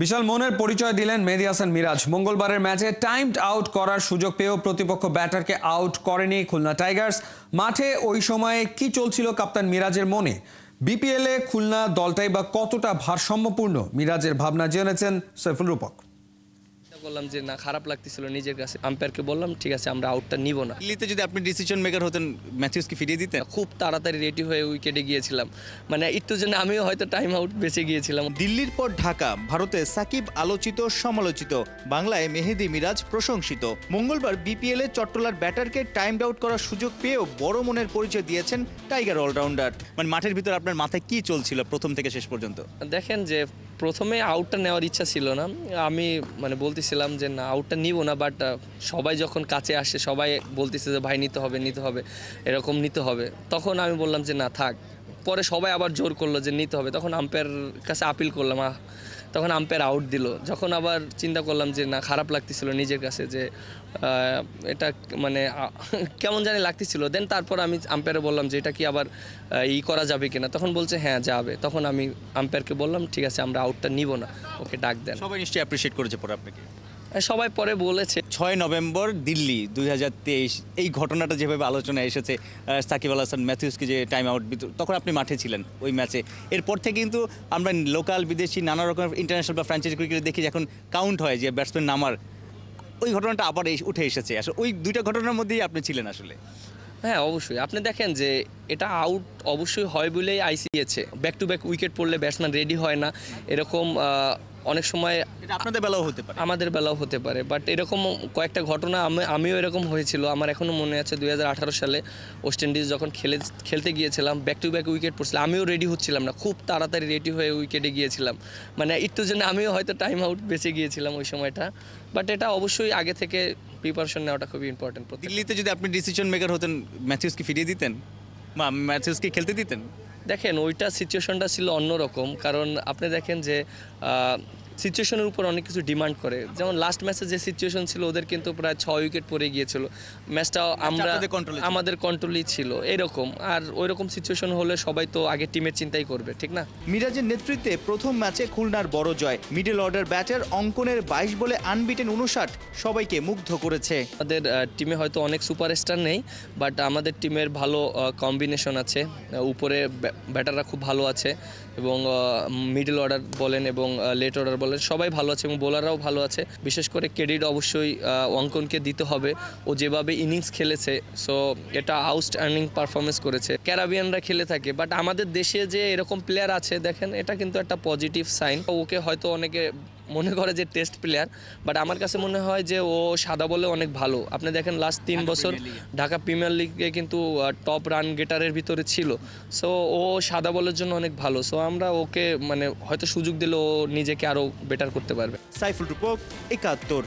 বিশাল মনের পরিচয় দিলেন মেহেদী হাসান মিরাজ। মঙ্গলবারের ম্যাচে টাইমড আউট করার সুযোগ পেয়েও প্রতিপক্ষ ব্যাটারকে আউট করেনি খুলনা টাইগার্স। মাঠে ওই সময়ে কি চলছিল কাপ্তান মিরাজের মনে? বিপিএলে খুলনা দলটাই বা কতটা ভারসাম্যপূর্ণ? মিরাজের ভাবনা জেনেছেন সৈফুল রূপক। বললাম যে না, খারাপ লাগতেছিল নিজের কাছে। আম্পায়ারকে বললাম ঠিক আছে আমরা আউটটা নিব না। দিল্লিতে যদি আপনি ডিসিশন মেকার হতেন, ম্যাথিউসকে ফিরিয়ে দিতেন? খুব তাড়াতাড়ি রেডি হয়ে উইকেটে গিয়েছিলাম, মানে একটুর জন্য আমিও হয়তো টাইম আউট বেঁচে গিয়েছিলাম। দিল্লির পর ঢাকা, ভারতে সাকিব আলোচিত সমালোচিত, বাংলায় মেহেদী মিরাজ প্রশংসিত। মঙ্গলবার বিপিএলে চট্টলার ব্যাটারকে টাইমড আউট করার সুযোগ পেয়েও বড় মনের পরিচয় দিয়েছেন টাইগার অলরাউন্ডার। মানে মাঠের ভিতর আপনার মাথায় কি চলছিল প্রথম থেকে শেষ পর্যন্ত? দেখেন যে প্রথমে আউটটা নেওয়ার ইচ্ছা ছিল না, আমি মানে বলতেছিলাম যে না আউটটা নিব না, বাট সবাই যখন কাছে আসে সবাই বলতেছে যে ভাই নিতে হবে এরকম নিতে হবে, তখন আমি বললাম যে না থাক। পরে সবাই আবার জোর করলো যে নিতে হবে, তখন আম্পায়ার কাছে আপিল করলাম, তখন আম্পায়ার আউট দিল। যখন আবার চিন্তা করলাম যে না, খারাপ লাগতেছিল নিজের কাছে যে এটা মানে কেমন জানি লাগতেছিল। দেন তারপর আমি আম্পায়ারে বললাম যে এটা কি আবার করা যাবে কিনা, তখন বলছে হ্যাঁ যাবে। তখন আমি আম্পায়ারকে বললাম ঠিক আছে আমরা আউটটা নিব না, ওকে ডাক দেন। সবাই নিশ্চয়ই অ্যাপ্রিশিয়েট করেছে পরে আপনাকে। সবাই পরে বলেছে। 6 নভেম্বর দিল্লি 2023, এই ঘটনাটা যেভাবে আলোচনায় এসেছে, সাকিব আল হাসান ম্যাথিউসকে যে টাইম আউট, তখন আপনি মাঠে ছিলেন ওই ম্যাচে। এরপর থেকে কিন্তু আমরা লোকাল বিদেশি নানা রকম ইন্টারন্যাশনাল বা ফ্র্যাঞ্চাইজি ক্রিকেট দেখি এখন কাউন্ট হয় যে ব্যাটসম্যান নামার, ওই ঘটনাটা আবার উঠে এসেছে। আসলে ওই দুইটা ঘটনার মধ্যেই আপনি ছিলেন আসলে। হ্যাঁ অবশ্যই, আপনি দেখেন যে এটা আউট অবশ্যই হয় বলেই আইসিএছে। ব্যাক টু ব্যাক উইকেট পড়লে ব্যাটসম্যান রেডি হয় না, এরকম অনেক সময় এটা আপনাদের বেলাও হতে পারে, আমাদের বেলাও হতে পারে। বাট এরকম কয়েকটা ঘটনা আমিও এরকম হয়েছিল। আমার এখনও মনে আছে 2018 সালে ওয়েস্ট ইন্ডিজ যখন খেলতে গিয়েছিলাম, ব্যাক টু ব্যাক উইকেট পড়ছিল, আমিও রেডি হচ্ছিলাম না, খুব তাড়াতাড়ি রেডি হয়ে উইকেটে গিয়েছিলাম, মানে একটুর জন্য আমিও হয়তো টাইম আউট বেঁচে গিয়েছিলাম ওই সময়টা। বাট এটা অবশ্যই আগে থেকে প্রিপারেশন নেওয়াটা খুবই ইম্পর্টেন্ট। দিল্লিতে যদি আপনি ডিসিশন মেকার হতেন, ম্যাথিউসকে ফিরিয়ে দিতেন বা ম্যাথিউসকে খেলতে দিতেন? দেখেন ওইটা সিচুয়েশনটা ছিল অন্যরকম, কারণ আপনি দেখেন যে সিচুয়েশনের উপর অনেক কিছু ডিমান্ড করে। যেমন লাস্ট ম্যাচে যে সিচুয়েশন ছিল, ওদের কিন্তু প্রায় 6 উইকেট পড়ে গিয়েছিল, ম্যাচটা আমাদের কন্ট্রোলই ছিল এরকম। আর ওই রকম সিচুয়েশন হলে সবাই তো আগে টিমের চিন্তাই করবে, ঠিক না? মিরাজের নেতৃত্বে প্রথম ম্যাচে খুলনার বড় জয়। মিডল অর্ডার ব্যাটার অঙ্কনের 22 বলে আনবিটেন 59 সবাইকে মুগ্ধ করেছে। আমাদের টিমে হয়তো অনেক সুপারস্টার নেই, বাট আমাদের টিমের ভালো কম্বিনেশন আছে। উপরে ব্যাটাররা খুব ভালো আছে, এবং মিডল অর্ডার বলেন এবং লেট অর্ডার বলেন সবাই ভালো আছে, এবং বোলাররাও ভালো আছে। বিশেষ করে ক্রেডিট অবশ্যই অঙ্কনকে দিতে হবে, ও যেভাবে ইনিংস খেলেছে, সো এটা আউটস্ট্যান্ডিং পারফরমেন্স করেছে। ক্যারাবিয়ানরা খেলে থাকে, বাট আমাদের দেশে যে এরকম প্লেয়ার আছে দেখেন, এটা কিন্তু একটা পজিটিভ সাইন। ওকে হয়তো অনেকে মনে করে যে টেস্ট প্লেয়ার, বাট আমার কাছে মনে হয় যে ও সাদা বলে অনেক ভালো। আপনি দেখেন লাস্ট 3 বছর ঢাকা প্রিমিয়ার লিগে কিন্তু টপ রান গেটারের ভিতরে ছিল, সো ও সাদা বলের জন্য অনেক ভালো। সো আমরা ওকে মানে হয়তো সুযোগ দিলে ও নিজেকে আরও বেটার করতে পারবে। সাইফুল রূপক, 71।